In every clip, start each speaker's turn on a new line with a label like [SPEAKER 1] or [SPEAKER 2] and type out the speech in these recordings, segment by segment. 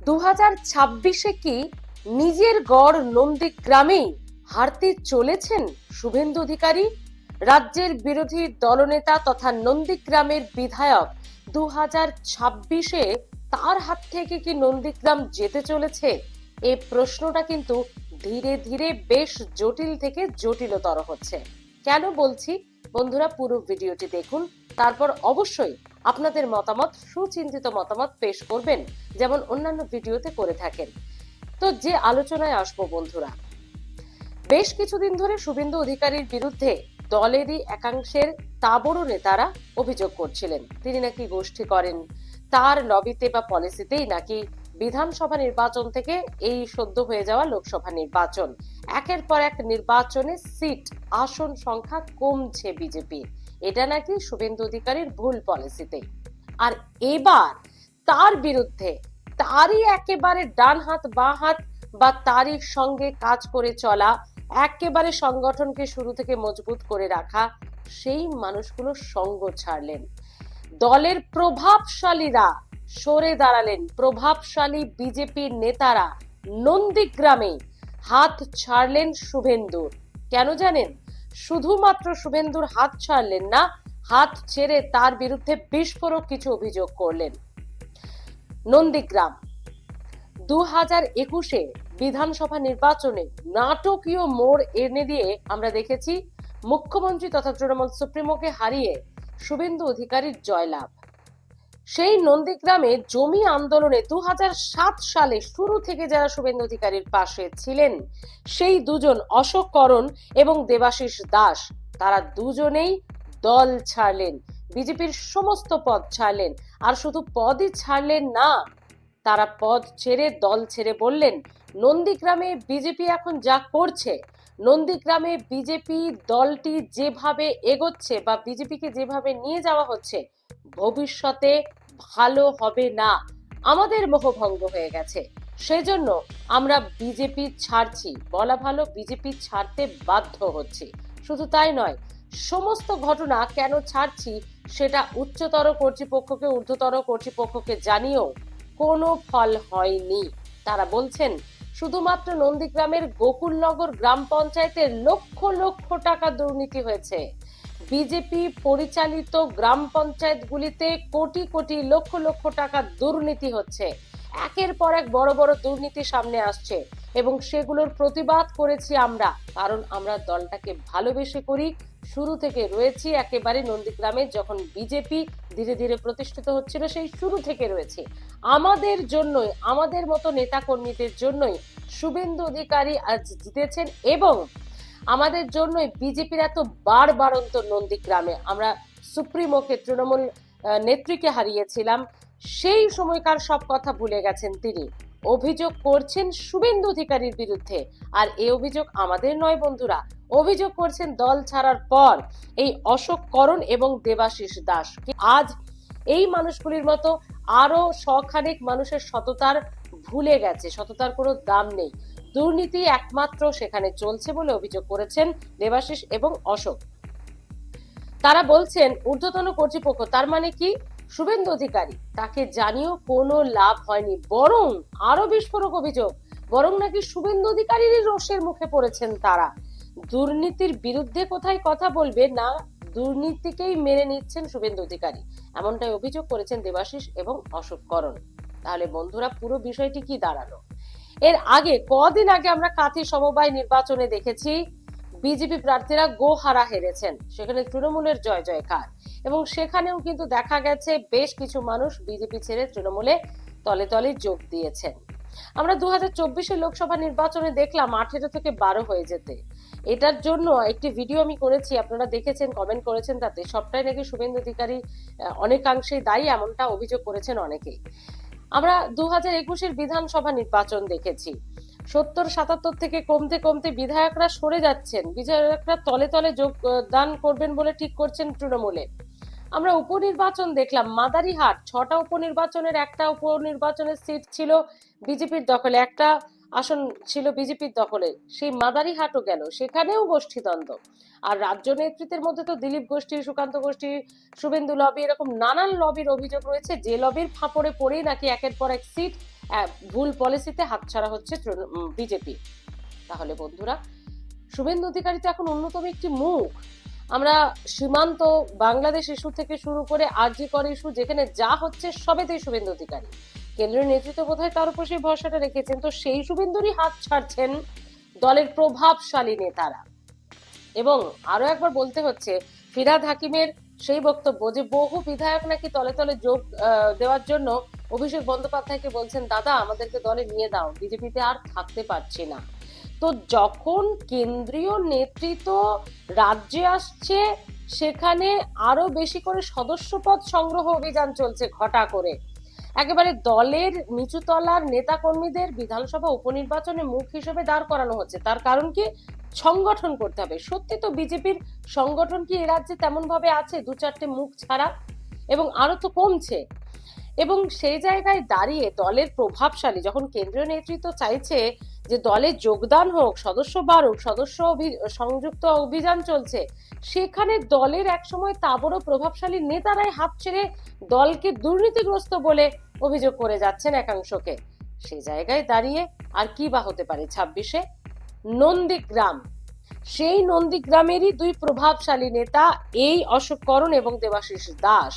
[SPEAKER 1] 2026-এ কি নিজের গড় নন্দীগ্রামেই হারতে চলেছেন শুভেন্দু অধিকারী? রাজ্যের বিরোধী দলনেতা তথা নন্দীগ্রামের বিধায়ক 2026-এ তার হাত থেকে কি নন্দীগ্রাম যেতে চলেছে? এই প্রশ্নটা কিন্তু ধীরে ধীরে বেশ জটিল থেকে জটিলতর হচ্ছে। কেন বলছি? বন্ধুরা, পুরো ভিডিওটি দেখুন, তারপর অবশ্যই আপনাদের মতামত, সুচিন্তিত মতামত পেশ করবেন, যেমন অন্যান্য ভিডিওতে করে থাকেন। তো যে আলোচনায় আসবো বন্ধুরা, বেশ কিছুদিন ধরে শুভেন্দু অধিকারীর বিরুদ্ধে দলেরই একাংশের তাবড় নেতারা অভিযোগ করছিলেন তিনি নাকি গোষ্ঠী করেন, তার লবিতে বা পলিসিতেই নাকি বিধানসভা নির্বাচন থেকে এই সদ্য হয়ে যাওয়া লোকসভা নির্বাচন, একের পর এক নির্বাচনে সিট আসন সংখ্যা কমছে বিজেপির, এটা নাকি শুভেন্দু অধিকারীর ভুল পলিসিতে। আর এবার তার বিরুদ্ধে তারই একেবারে ডান হাত বাঁ হাত বা তারই সঙ্গে কাজ করে চলা, একেবারে সংগঠনকে শুরু থেকে মজবুত করে রাখা সেই মানুষগুলো সঙ্গ ছাড়লেন, দলের প্রভাবশালীরা সরে দাঁড়ালেন, প্রভাবশালী বিজেপির নেতারা নন্দীগ্রামে হাত ছাড়লেন শুভেন্দুর। কেন জানেন? শুধুমাত্র শুভেন্দুর হাত ছাড়লেন না, হাত ছেড়ে তার বিরুদ্ধে বিস্ফোরক কিছু অভিযোগ করলেন। নন্দীগ্রাম 2021-এ বিধানসভা নির্বাচনে নাটকীয় মোড় এনে দিয়ে আমরা দেখেছি মুখ্যমন্ত্রী তথা তৃণমূল সুপ্রিমোকে হারিয়ে শুভেন্দু অধিকারীর জয়লাভ। সেই নন্দীগ্রামে জমি আন্দোলনে 2007 সালে শুরু থেকে যারা শুভেন্দু অধিকারীর পাশে ছিলেন, সেই দুজন অশোক করণ এবং দেবাশিস দাস, তারা দুজনেই দল ছাড়লেন, বিজেপির সমস্ত পদ ছাড়লেন। আর শুধু পদই ছাড়লেন না, তারা পদ ছেড়ে দল ছেড়ে বললেন নন্দীগ্রামে বিজেপি এখন যা করছে, নন্দীগ্রামে বিজেপি দলটি যেভাবে এগোচ্ছে বা বিজেপিকে যেভাবে নিয়ে যাওয়া হচ্ছে, ভবিষ্যতে ভালো হবে না, আমাদের মোহভঙ্গ হয়ে গেছে, সেজন্য আমরা বিজেপি ছাড়ছি, বলা ভালো বিজেপি ছাড়তে বাধ্য হচ্ছি। শুধু তাই নয়, সমস্ত ঘটনা কেন ছাড়ছি সেটা উচ্চতর কর্তৃপক্ষকে, ঊর্ধ্বতর কর্তৃপক্ষকে জানিয়েও কোনো ফল হয়নি। তারা বলছেন শুধুমাত্র নন্দীগ্রামের গোকুলনগর গ্রাম পঞ্চায়েতের লক্ষ লক্ষ টাকা দুর্নীতি হয়েছে, বিজেপি পরিচালিত গ্রাম পঞ্চায়েতগুলিতে কোটি কোটি লক্ষ লক্ষ টাকা দুর্নীতি হচ্ছে, একের পর এক বড় বড় দুর্নীতি সামনে আসছে এবং সেগুলোর প্রতিবাদ করেছি আমরা, কারণ আমরা দলটাকে ভালোবেসে করি, শুরু থেকে রয়েছি একেবারে নন্দীগ্রামে, যখন বিজেপি ধীরে ধীরে প্রতিষ্ঠিত হচ্ছিল সেই শুরু থেকে রয়েছে। আমাদের জন্যই, আমাদের মতো নেতা কর্মীদের জন্যই শুভেন্দু অধিকারী আজ জিতেছেন এবং আমাদের জন্যই বিজেপির এত বাড়বাড়ন্ত নন্দীগ্রামে। আমরা সুপ্রিমোকে, তৃণমূল নেত্রীকে হারিয়েছিলাম, সেই সময়কার সব কথা ভুলে গেছেন তিনি, অভিযোগ করছেন শুভেন্দু অধিকারীর বিরুদ্ধে। আর এই অভিযোগ আমাদের নয় বন্ধুরা, অভিযোগ করছেন দল ছাড়ার পর এই অশোক করণ এবং দেবাশিস দাস। আজ এই মানুষগুলির মতো আরো শখানেক মানুষের সততার ভুলে গেছে, সততার কোনো দাম নেই, দুর্নীতি একমাত্র সেখানে চলছে বলে অভিযোগ করেছেন দেবাশিস এবং অশোক। তারা বলছেন ঊর্ধ্বতন কর্তৃপক্ষ, তার মানে কি শুভেন্দু অধিকারী, তাকে জানিয়েও কোনো লাভ হয়নি, বরং আরো বিস্ফোরক অভিযোগ, বরং নাকি শুভেন্দু অধিকারীরই রোষের মুখে পড়েছেন তারা। দুর্নীতির বিরুদ্ধে কোথায় কথা বলবে না, দুর্নীতিকেই মেনে নিচ্ছেন শুভেন্দু অধিকারী, এমনটাই অভিযোগ করেছেন দেবাশিস এবং অশোক করণ। তাহলে বন্ধুরা, পুরো বিষয়টি কি দাঁড়ালো? এর আগে কদিন আগে আমরা কাঁথি সমবায় নির্বাচনে দেখেছি বিজেপি প্রার্থীরা গোহারা হেরেছেন, সেখানে তৃণমূলের জয় জয়কার, এবং সেখানেও কিন্তু দেখা গেছে বেশ কিছু মানুষ বিজেপি ছেড়ে তৃণমূলে তলে তলে যোগ দিয়েছেন। আমরা 2024-এর লোকসভা নির্বাচনে দেখলাম 18 থেকে 12 হয়ে যেতে। এটার জন্য একটি ভিডিও আমি করেছি, আপনারা দেখেছেন, কমেন্ট করেছেন, তাতে সবটাই নাকি শুভেন্দু অধিকারী অনেকাংশেই দায়ী, এমনটা অভিযোগ করেছেন অনেকেই। আমরা 2021-এর বিধানসভা নির্বাচন দেখেছি, 70-77 থেকে কমতে কমতে বিধায়করা সরে যাচ্ছেন, বিধায়করা তলে তলে যোগদান করবেন বলে ঠিক করছেন তৃণমূলে। আমরা উপনির্বাচন দেখলাম, মাদারিহাট 6টা উপনির্বাচনের একটা উপনির্বাচনের সিট ছিল বিজেপির দখলে, একটা আসন ছিল বিজেপির দখলে, সেই মাদারিহাটও গেল, সেখানেও গোষ্ঠীদ্বন্দ্ব। আর রাজ্য নেতৃত্বের মধ্যে তো দিলীপ গোষ্ঠী, সুকান্ত গোষ্ঠী, শুভেন্দু লবি, এরকম নানান লবির অভিযোগ রয়েছে, যে লবির ফাঁপড়ে পড়েই নাকি একের পর এক সিট ভুল পলিসিতে হাতছাড়া হচ্ছে বিজেপি। তাহলে বন্ধুরা, শুভেন্দু অধিকারী তো এখন অন্যতম একটি মুখ। আমরা সীমান্ত, বাংলাদেশ ইস্যু থেকে শুরু করে আরজি কর ইস্যু, যেখানে যা হচ্ছে সবেতেই শুভেন্দু অধিকারী। কেন্দ্রীয় নেতৃত্ব বোধহয় তার উপর সেই ভরসাটা রেখেছেন, তো সেই শুভেন্দুরই হাত ছাড়ছেন দলের প্রভাবশালী নেতারা। এবং আরো একবার বলতে হচ্ছে, ফিরহাদ হাকিমের সেই বক্তব্য যে বহু বিধায়ক নাকি তলে তলে যোগ দেওয়ার জন্য অভিষেক বন্দ্যোপাধ্যায়কে বলছেন, দাদা আমাদেরকে দলে নিয়ে দাও, বিজেপিতে আর থাকতে পারছি না। তো যখন কেন্দ্রীয় নেতৃত্ব রাজ্যে আসছে, সেখানে আরো বেশি করে সদস্যপদ সংগ্রহ অভিযান চলছে ঘটা করে। একেবারে দলের নিচুতলার নেতা কর্মীদের বিধানসভা উপনির্বাচনে মুখ হিসেবে দাঁড় করানো হচ্ছে। তার কারণ কি? সংগঠন করতে হবে। সত্যি তো বিজেপির সংগঠন কি এ রাজ্যে তেমন ভাবে আছে, দু চারটে মুখ ছাড়া? এবং আরো তো কমছে। এবং সেই জায়গায় দাঁড়িয়ে দলের প্রভাবশালী, যখন কেন্দ্রীয় নেতৃত্ব চাইছে যে দলে যোগদান হোক, সদস্য বাড়ুক, সংযুক্ত অভিযান চলছে, সেখানে দলের একসময় তাবড় প্রভাবশালী নেতারাই হাত ছেড়ে দলকে দুর্নীতিগ্রস্ত বলে অভিযোগ করে যাচ্ছেন একাংশকে। সেই জায়গায় দাঁড়িয়ে আর কি বা হতে পারে 26-এ? নন্দীগ্রাম, সেই নন্দীগ্রামেরই দুই প্রভাবশালী নেতা, এই অশোক করণ এবং দেবাশিস দাস,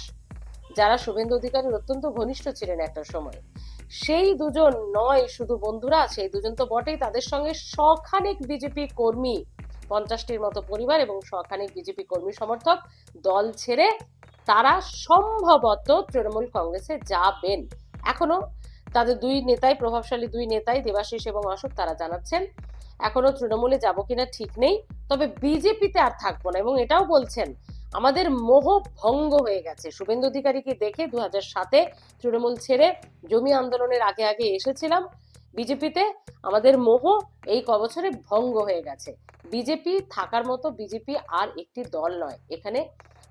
[SPEAKER 1] যারা শুভেন্দু অধিকারীর অত্যন্ত ঘনিষ্ঠ ছিলেন একটা সময়, সেই দুজন নয় শুধু বন্ধুরা, সেই দুজন তো বটেই, তাদের সঙ্গে শখানেক বিজেপি কর্মী, 50টির মতো পরিবার এবং শখানেক বিজেপি কর্মী সমর্থক দল ছেড়ে তারা সম্ভবত তৃণমূল কংগ্রেসে যাবেন। এখনো তাদের দুই নেতাই, প্রভাবশালী দুই নেতাই, দেবাশিস এবং অশোক, তারা জানাচ্ছেন এখনো তৃণমূলে যাব কিনা ঠিক নেই, তবে বিজেপিতে আর থাকবো না। এবং এটাও বলছেন, আমাদের মোহ ভঙ্গ হয়ে গেছে। শুভেন্দু অধিকারীকে দেখে 2007-এ তৃণমূল ছেড়ে জমি আন্দোলনের আগে আগে এসেছিলাম বিজেপিতে, আমাদের মোহ এই কবছরে ভঙ্গ হয়ে গেছে। বিজেপি থাকার মতো বিজেপি আর একটি দল নয়, এখানে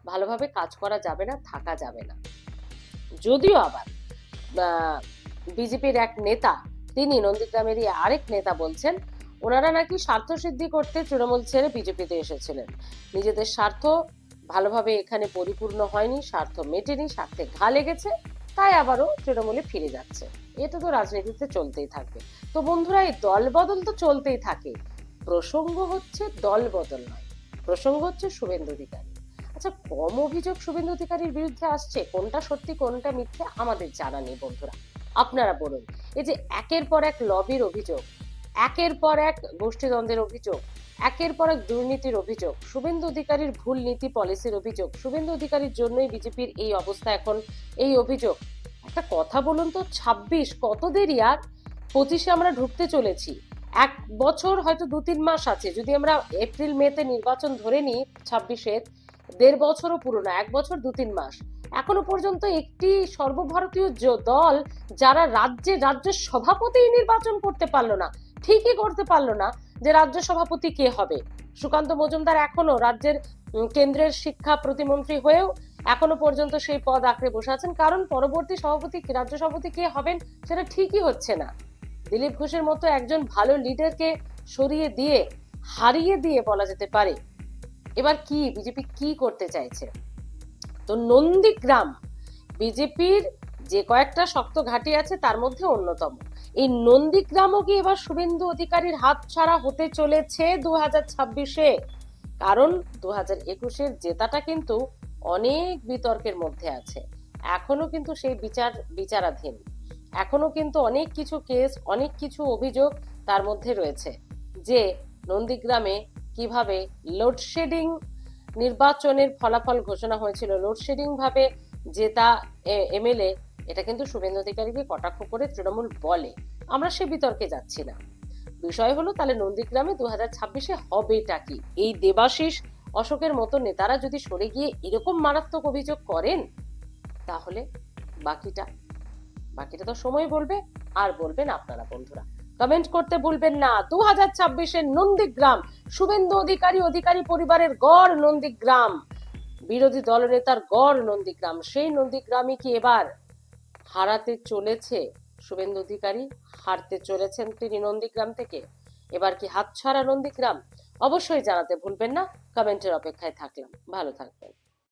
[SPEAKER 1] ভালোভাবে কাজ করা যাবে না, থাকা যাবে না। যদিও আবার বিজেপির এক নেতা, তিনি নন্দীগ্রামেরই আরেক নেতা বলছেন, ওনারা নাকি স্বার্থ সিদ্ধি করতে তৃণমূল ছেড়ে বিজেপিতে এসেছিলেন, নিজেদের স্বার্থ ভালোভাবে এখানে পরিপূর্ণ হয়নি, স্বার্থ মেটেনি, স্বার্থে ঘা লেগেছে, তাই আবারও তৃণমূলে ফিরে যাচ্ছে। এটা তো রাজনীতিতে চলতেই থাকবে। তো বন্ধুরা, এই দল বদল তো চলতেই থাকে, প্রসঙ্গ হচ্ছে দল বদল নয়, প্রসঙ্গ হচ্ছে শুভেন্দু অধিকারী। আচ্ছা, কম অভিযোগ শুভেন্দু অধিকারীর বিরুদ্ধে আসছে, কোনটা সত্যি কোনটা মিথ্যে আমাদের জানা নেই বন্ধুরা, আপনারা বলুন। এই যে একের পর এক লবির অভিযোগ, একের পর এক গোষ্ঠীদ্বন্দ্বের অভিযোগ, একের পর এক দুর্নীতির অভিযোগ, শুভেন্দু অধিকারীর ভুল নীতি পলিসির অভিযোগ, শুভেন্দু অধিকারীর জন্যই বিজেপির এই অবস্থা এখন, এই অভিযোগ। একটা কথা বলুন তো, 26 কত দেরি আর? 25-এ আমরা ঢুকতে চলেছি, 1 বছর হয়তো 2-3 মাস আছে, যদি আমরা এপ্রিল মেতে নির্বাচন ধরে নিই 26-এর, 1.5 বছরও পুরো না, 1 বছর 2-3 মাস। এখনো পর্যন্ত একটি সর্বভারতীয় দল যারা রাজ্যের সভাপতি নির্বাচন করতে পারলো না, ঠিকই করতে পারলো না যে রাজ্য সভাপতি কে হবে। সুকান্ত মজুমদার এখনো রাজ্যের কেন্দ্রের শিক্ষা প্রতিমন্ত্রী হয়েও এখনো পর্যন্ত সেই পদ আঁকড়ে বসে আছেন, কারণ পরবর্তী সভাপতি, রাজ্য সভাপতি কে হবেন সেটা ঠিকই হচ্ছে না। দিলীপ ঘোষের মতো একজন ভালো লিডারকে সরিয়ে দিয়ে, হারিয়ে দিয়ে বলা যেতে পারে। এবার কি বিজেপি কি করতে চাইছে? তো নন্দীগ্রাম বিজেপির যে কয়েকটা শক্ত ঘাঁটি আছে তার মধ্যে অন্যতম। এই নন্দীগ্রামও কি এবার শুভেন্দু অধিকারীর হাত ছাড়া হতে চলেছে 2026-এ? কারণ 2021-এর জেতাটা কিন্তু অনেক বিতর্কের মধ্যে আছে, এখনো কিন্তু সেই বিচারাধীন, এখনো কিন্তু অনেক কিছু কেস, অনেক কিছু অভিযোগ তার মধ্যে রয়েছে, যে নন্দীগ্রামে কিভাবে লোডশেডিং নির্বাচনের ফলাফল ঘোষণা হয়েছিল, লোডশেডিং ভাবে জেতা এমএলএ, এটা কিন্তু শুভেন্দু অধিকারীকে কটাক্ষ করে তৃণমূল বলে। আমরা সে বিতর্কে যাচ্ছি না, বিষয় হলো তাহলে নন্দীগ্রামে 2026-এ হবেটা কি? এই দেবাশিস, অশোকের মতো নেতারা যদি সরে গিয়ে এরকম মারাত্মক অভিযোগ করেন, তাহলে বাকিটা তো সময় বলবে। আর বলবেন আপনারা বন্ধুরা, কমেন্ট করতে ভুলবেন না। 2026-এর নন্দীগ্রাম, শুভেন্দু অধিকারী পরিবারের গড় নন্দীগ্রাম, বিরোধী দলনেতার গড় নন্দীগ্রাম, সেই নন্দীগ্রামই কি এবার হারাতে চলেছে শুভেন্দু অধিকারী হারতে চলেছেন তিনি নন্দীগ্রাম থেকে। এবার কি হাতছাড়া নন্দীগ্রাম? অবশ্যই জানাতে ভুলবেন না। কমেন্টের অপেক্ষায় থাকলাম। ভালো থাকবেন।